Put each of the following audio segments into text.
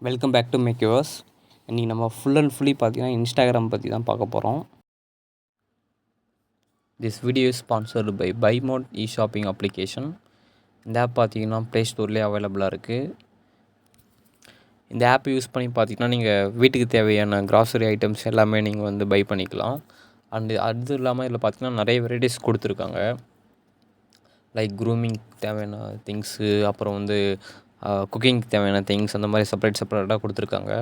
Welcome back to make yours. இன்றைக்கி நம்ம full and fully பார்த்தீங்கன்னா இன்ஸ்டாகிராம் பற்றி தான் பார்க்க போகிறோம். This video is sponsored by Bymot shopping application. இந்த ஆப் பார்த்தீங்கன்னா ப்ளே ஸ்டோர்லேயே அவைலபிளாக இருக்குது. இந்த ஆப் யூஸ் பண்ணி பார்த்தீங்கன்னா நீங்கள் வீட்டுக்கு தேவையான கிராசரி ஐட்டம்ஸ் எல்லாமே நீங்கள் வந்து பை பண்ணிக்கலாம். அது இல்லாமல் இதில் பார்த்தீங்கன்னா நிறைய வெரைட்டிஸ் கொடுத்துருக்காங்க. லைக் க்ரூமிங் தேவையான திங்ஸு, அப்புறம் வந்து குக்கிங்க்கு தேவையான திங்ஸ், அந்த மாதிரி செப்பரேட்டாக கொடுத்துருக்காங்க.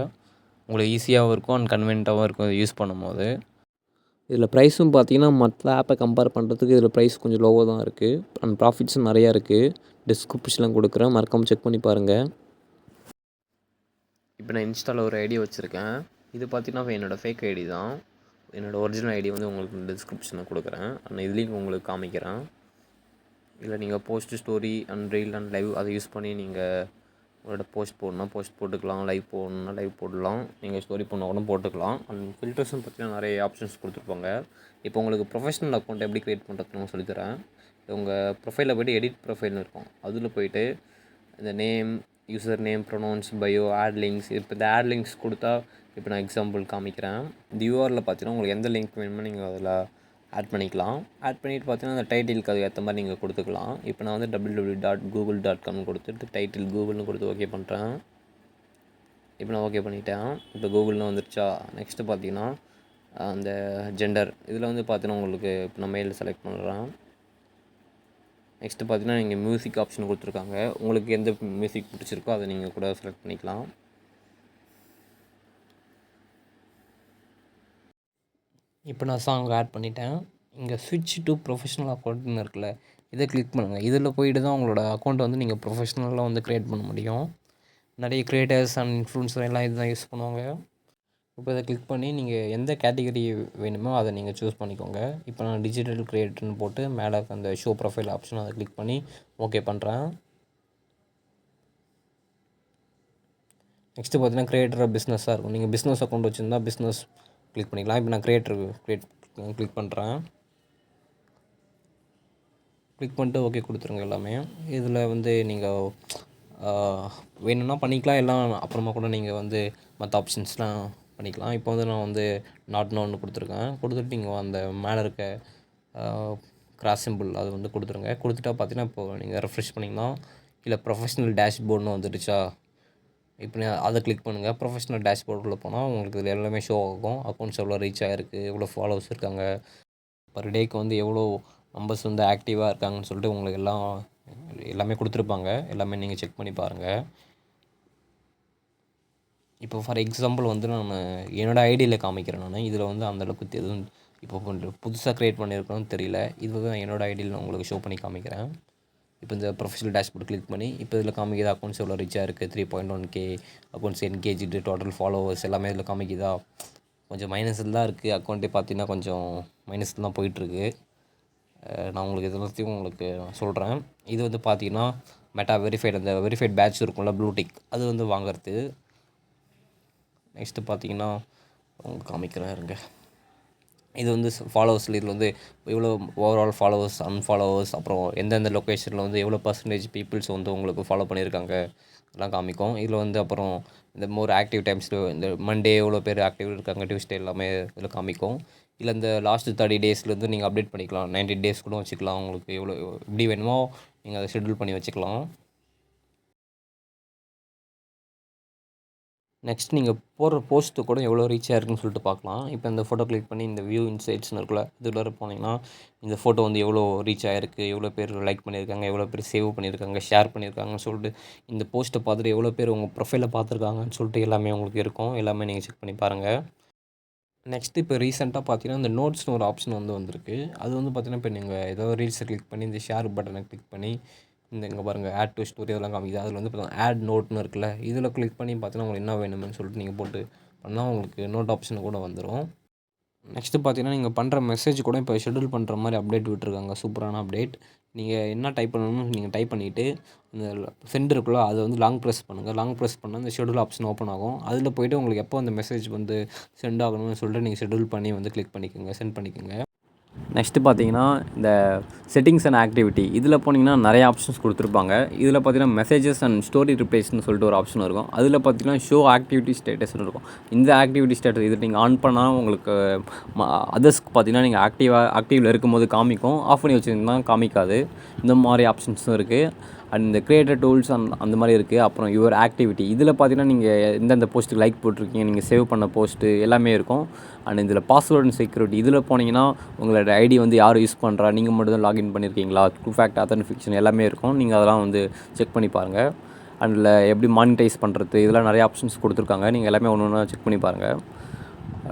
உங்களுக்கு ஈஸியாகவும் இருக்கும் அண்ட் கன்வீனியன்ட்டாகவும் இருக்கும் இதை யூஸ் பண்ணும்போது. இதில் ப்ரைஸும் பார்த்தீங்கன்னா மற்ற ஆப்பை கம்பேர் பண்ணுறதுக்கு இதில் ப்ரைஸ் கொஞ்சம் லோவாக தான் இருக்குது. அண்ட் ப்ராஃபிட்ஸும் நிறையா இருக்குது. டிஸ்கிரிப்ஷனில் கொடுக்குறேன், மறக்காமல் செக் பண்ணி பாருங்கள். இப்போ நான் இன்ஸ்டாவில் ஒரு ஐடி வச்சுருக்கேன். இது பார்த்தீங்கன்னா என்னோடய ஃபேக் ஐடி தான். என்னோடய ஒரிஜினல் ஐடி வந்து உங்களுக்கு டிஸ்கிரிப்ஷனில் கொடுக்குறேன். அந்த இதுலேயும் உங்களுக்கு காமிக்கிறேன். இல்லை நீங்கள் post, story and reel and live அதை யூஸ் பண்ணி நீங்கள் உங்களோட போஸ்ட் போடணும்னா போஸ்ட் போட்டுக்கலாம், லைவ் போடணுன்னா லைவ் போடலாம், நீங்கள் ஸ்டோரி பண்ணால் கூட போட்டுக்கலாம். அண்ட் ஃபில்டர்ஸும் பார்த்தீங்கன்னா நிறைய ஆப்ஷன்ஸ் கொடுத்துருப்பாங்க. இப்போ உங்களுக்கு ப்ரொஃபஷனல் அக்கௌண்ட் எப்படி க்ரியேட் பண்ணுறதுன்னு நான் சொல்லித்தரேன். உங்கள் ப்ரொஃபைலில் போய்ட்டு எடிட் ப்ரொஃபைல்னு இருக்கும். அதில் போய்ட்டு இந்த name, user name, pronouns, bio, add links. இப்போ இந்த ஆட் லிங்க்ஸ் கொடுத்தா இப்போ நான் எக்ஸாம்பிள் காமிக்கிறேன். இந்த யூஆரில் பார்த்தீங்கன்னா உங்களுக்கு எந்த லிங்க் வேணுமோ நீங்கள் அதில் ஆட் பண்ணிக்கலாம். ஆட் பண்ணிவிட்டு பார்த்தீங்கன்னா அந்த டைட்டிலுக்கு அதுக்கு ஏற்ற மாதிரி நீங்கள் கொடுத்துக்கலாம். இப்போ நான் வந்து www.google.com கொடுத்துட்டு டைட்டில் கூகுள்னு கொடுத்து ஓகே பண்ணுறேன். இப்போ நான் ஓகே பண்ணிட்டேன். இப்போ கூகுள்னு வந்துருச்சா. நெக்ஸ்ட்டு பார்த்தீங்கன்னா அந்த ஜெண்டர் இதில் வந்து பார்த்தீங்கன்னா உங்களுக்கு இப்போ நான் மெயில் செலக்ட் பண்ணுறேன். நெக்ஸ்ட்டு பார்த்தீங்கன்னா நீங்கள் மியூசிக் ஆப்ஷன் கொடுத்துருக்காங்க. உங்களுக்கு எந்த மியூசிக் பிடிச்சிருக்கோ அதை நீங்கள் கூட செலக்ட் பண்ணிக்கலாம். இப்போ நான் சாங் ஆட் பண்ணிட்டேன். இங்கே ஸ்விட்ச் டு ப்ரொஃபஷனல் அக்கௌண்ட்னு இருக்குல்ல, இதை கிளிக் பண்ணுங்கள். இதில் போய்ட்டு தான் உங்களோட அக்கௌண்ட்டை வந்து நீங்கள் ப்ரொஃபஷ்னலாக வந்து க்ரியேட் பண்ண முடியும். நிறைய க்ரியேட்டர்ஸ் அண்ட் இன்ஃப்ளூன்சர் எல்லாம் இதுதான் யூஸ் பண்ணுவாங்க. இப்போ இதை கிளிக் பண்ணி நீங்கள் எந்த கேட்டகரி வேணுமோ அதை நீங்கள் சூஸ் பண்ணிக்கோங்க. இப்போ நான் டிஜிட்டல் க்ரியேட்டர்னு போட்டு மேலே அந்த ஷோ ப்ரொஃபைல் ஆப்ஷன் அதை கிளிக் பண்ணி ஓகே பண்ணுறேன். நெக்ஸ்ட்டு பார்த்தீங்கன்னா க்ரியேட்டர் பிஸ்னஸாக இருக்கும். நீங்கள் பிஸ்னஸ் அக்கௌண்ட் வச்சுருந்தா பிஸ்னஸ் கிளிக் பண்ணிக்கலாம். இப்போ நான் கிளிக் பண்ணுறேன். கிளிக் பண்ணிட்டு ஓகே கொடுத்துருங்க எல்லாமே. இதில் வந்து நீங்கள் வேணும்னா பண்ணிக்கலாம், எல்லாம் அப்புறமா கூட நீங்கள் வந்து மற்ற ஆப்ஷன்ஸ்லாம் பண்ணிக்கலாம். இப்போ வந்து நான் வந்து நாட் நோன்னு கொடுத்துருக்கேன். கொடுத்துட்டு நீங்கள் அந்த மேலே இருக்க கிராஸ் சிம்பிள் அது வந்து கொடுத்துருங்க. கொடுத்துட்டா பார்த்தீங்கன்னா இப்போது நீங்கள் ரெஃப்ரெஷ் பண்ணிங்கன்னா இல்லை ப்ரொஃபஷ்னல் டேஷ்போர்டுன்னு வந்துடுச்சா. இப்போ அதை கிளிக் பண்ணுங்கள். ப்ரொஃபஷ்னல் டேஷ்போர்டுக்குள்ளே போனால் உங்களுக்கு இதில் எல்லாமே ஷோ ஆகும். அக்கௌண்ட்ஸ் எவ்வளோ ரீச் ஆகிருக்கு, எவ்வளோ ஃபாலோவர்ஸ் இருக்காங்க, பர் டேக்கு வந்து எவ்வளோ நம்பர்ஸ் வந்து ஆக்டிவாக இருக்காங்கன்னு சொல்லிட்டு உங்களுக்கு எல்லாமே கொடுத்துருப்பாங்க. எல்லாமே நீங்கள் செக் பண்ணி பாருங்கள். இப்போ ஃபார் எக்ஸாம்பிள் வந்து நான் என்னோடய ஐடியில் காமிக்கிறேன். நான் இதில் வந்து அந்தளவுக்கு எதுவும் இப்போ கொஞ்சம் புதுசாக க்ரியேட் பண்ணியிருக்கணும்னு தெரியல. இது தான் என்னோடய ஐடியில் நான் உங்களுக்கு ஷோ பண்ணி காமிக்கிறேன். இப்போ இந்த ப்ரொஃபஷனல் டேஷ்போர்ட் கிளிக் பண்ணி இப்போ இதில் காமிக்குது அக்கௌண்ட்ஸ் எவ்வளோ ரீச்சாக இருக்குது, 3.1K accounts engaged, total followers எல்லாமே இதில் காமிக்குதா. கொஞ்சம் மைனஸில் தான் இருக்குது அக்கௌண்ட்டே பார்த்தீங்கன்னா, கொஞ்சம் மைனஸில் தான் போயிட்டுருக்கு. நான் உங்களுக்கு இதை பற்றி உங்களுக்கு சொல்கிறேன். இது வந்து பார்த்தீங்கன்னா மெட்டா வெரிஃபைடு, அந்த வெரிஃபைட் பேட்ச் இருக்கும்ல ப்ளூ டிக், அது வந்து வாங்குறது. நெக்ஸ்ட்டு பார்த்தீங்கன்னா உங்களுக்கு காமிக்கிறேன் இருங்க. இது வந்து ஃபாலோவர்ஸில் இதில் வந்து எவ்வளோ ஓவரால் ஃபாலோவர்ஸ், அன்ஃபாலோவர்ஸ், அப்புறம் எந்தெந்த லொக்கேஷனில் வந்து எவ்வளோ பர்சன்டேஜ் பீப்புள்ஸ் வந்து உங்களுக்கு ஃபாலோ பண்ணியிருக்காங்க அதெல்லாம் காமிக்கும். இதில் வந்து அப்புறம் இந்த மோர் ஆக்டிவ் டைம்ஸில் இந்த மண்டே எவ்வளோ பேர் ஆக்டிவ் இருக்காங்க, டியூஸ்டே எல்லாமே இதில் காமிக்கும். இல்லை இந்த லாஸ்ட்டு 30 டேஸ்லேருந்து நீங்கள் அப்டேட் பண்ணிக்கலாம். 90 டேஸ் கூட வச்சுக்கலாம். உங்களுக்கு எவ்வளோ எப்படி வேணுமோ நீங்கள் அதை ஷெட்யூல் பண்ணி வச்சுக்கலாம். நெக்ஸ்ட் நீங்கள் போடுற போஸ்ட்டு கூட எவ்வளோ ரீச் ஆகிருக்குன்னு சொல்லிட்டு பார்க்கலாம். இப்போ இந்த ஃபோட்டோ கிளிக் பண்ணி இந்த வியூ இன்சைட்ஸ்னு இருக்குல்ல, இதுக்குள்ளே போனீங்கன்னா இந்த ஃபோட்டோ வந்து எவ்வளோ ரீச் ஆகிருக்கு, எவ்வளோ பேர் லைக் பண்ணியிருக்காங்க, எவ்வளோ பேர் சேவ் பண்ணியிருக்காங்க, ஷேர் பண்ணியிருக்காங்கன்னு சொல்லிட்டு இந்த போஸ்ட்டை பார்த்துட்டு எவ்வளோ பேர் உங்கள் ப்ரொஃபைலை பார்த்துருக்காங்கன்னு சொல்லிட்டு எல்லாமே உங்களுக்கு இருக்கும். எல்லாமே நீங்கள் செக் பண்ணி பாருங்கள். நெக்ஸ்ட்டு இப்போ ரீசெண்டாக பார்த்தீங்கன்னா இந்த நோட்ஸ்னு ஒரு ஆப்ஷன் வந்து வந்திருக்கு. அது வந்து பார்த்தீங்கன்னா இப்போ நீங்கள் ஏதோ ரீல்ஸை கிளிக் பண்ணி இந்த ஷேர் பட்டனை கிளிக் பண்ணி இந்த இங்கே பாருங்கள் ஆட் டு ஸ்டோரி அதெல்லாம் காமிக்குது. அதில் வந்து பார்த்தீங்கன்னா ஆட் நோட்னு இருக்குல்ல, இதில் கிளிக் பண்ணி பார்த்தீங்கன்னா உங்களுக்கு என்ன வேணும்னு சொல்லிட்டு நீங்கள் போட்டு பண்ணால் உங்களுக்கு நோட் ஆப்ஷன் கூட வந்துடும். நெக்ஸ்ட்டு பார்த்தீங்கன்னா நீங்கள் பண்ணுற மெசேஜ் கூட இப்போ ஷெட்யூல் பண்ணுற மாதிரி அப்டேட் விட்டுருக்காங்க. சூப்பரான அப்டேட். நீங்கள் என்ன டைப் பண்ணணும்னு நீங்கள் டைப் பண்ணிவிட்டு இந்த சென்ட் இருக்குல்ல, அதை வந்து லாங் ப்ரெஸ் பண்ணுங்கள். லாங் ப்ரெஸ் பண்ணால் இந்த ஷெட்யூல் ஆப்ஷன் ஓப்பன் ஆகும். அதில் போய்ட்டு உங்களுக்கு எப்போ அந்த மெசேஜ் வந்து சென்ட் ஆகணும்னு சொல்லிட்டு நீங்கள் ஷெட்யூல் பண்ணி வந்து கிளிக் பண்ணிக்கோங்க, சென்ட் பண்ணிக்கோங்க. நெக்ஸ்ட்டு பார்த்தீங்கன்னா இந்த செட்டிங்ஸ் அண்ட் ஆக்டிவிட்டி இதில் போனீங்கன்னா நிறைய ஆப்ஷன்ஸ் கொடுத்துருப்பாங்க. இதில் பார்த்தீங்கன்னா மெசேஜஸ் அண்ட் ஸ்டோரி ரிப்ளைஸ்னு சொல்லிட்டு ஒரு ஆப்ஷன் இருக்கும். அதில் பார்த்தீங்கன்னா ஷோ ஆக்டிவிட்டி ஸ்டேட்டஸ்னு இருக்கும். இந்த ஆக்டிவிட்டி ஸ்டேட்டஸ் இது நீங்கள் ஆன் பண்ணால் உங்களுக்கு அதர்ஸ்க்கு பார்த்தீங்கன்னா நீங்கள் ஆக்டிவில் இருக்கும்போது காமிக்கும். ஆஃப் பண்ணி வச்சுருந்தீங்கன்னா காமிக்காது. இந்த மாதிரி ஆப்ஷன்ஸும் இருக்குது. அண்ட் இந்த கிரியேட்டர் டூல்ஸ் அந்த மாதிரி இருக்குது. அப்புறம் யுவர் ஆக்டிவிட்டி இதில் பார்த்தீங்கன்னா நீங்கள் எந்தெந்த போஸ்ட்டுக்கு லைக் போட்டிருக்கீங்க, நீங்கள் சேவ் பண்ண போஸ்ட்டு எல்லாமே இருக்கும். அண்ட் இதில் பாஸ்வேர்ட் அண்ட் செக்யூரிட்டி இதில் போனீங்கன்னா உங்களோட ஐடி வந்து யார் யூஸ் பண்ணுறா, நீங்கள் மட்டும் தான் லாகின் பண்ணியிருக்கீங்களா, டூ ஃபேக்டர் ஆத்தென்டிஃபிகேஷன் எல்லாமே இருக்கும். நீங்கள் அதெல்லாம் வந்து செக் பண்ணி பாருங்கள். அண்ட் இதில் எப்படி மானிட்டைஸ் பண்ணுறது இதெல்லாம் நிறைய ஆப்ஷன்ஸ் கொடுத்துருக்காங்க. நீங்கள் எல்லாமே ஒன்று ஒன்றா செக் பண்ணி பாருங்கள்.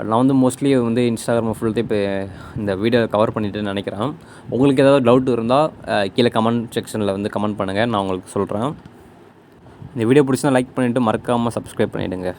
நான் வந்து மோஸ்ட்லி வந்து இன்ஸ்டாகிராம் ஃபுல்லுமே இப்போ இந்த வீடியோ கவர் பண்ணிவிட்டு நினைக்கிறேன். உங்களுக்கு ஏதாவது டவுட் இருந்தால் கீழே கமெண்ட் செக்ஷனில் வந்து கமெண்ட் பண்ணுங்கள், நான் உங்களுக்கு சொல்கிறேன். இந்த வீடியோ பிடிச்சினா லைக் பண்ணிவிட்டு மறக்காமல் சப்ஸ்கிரைப் பண்ணிவிடுங்க.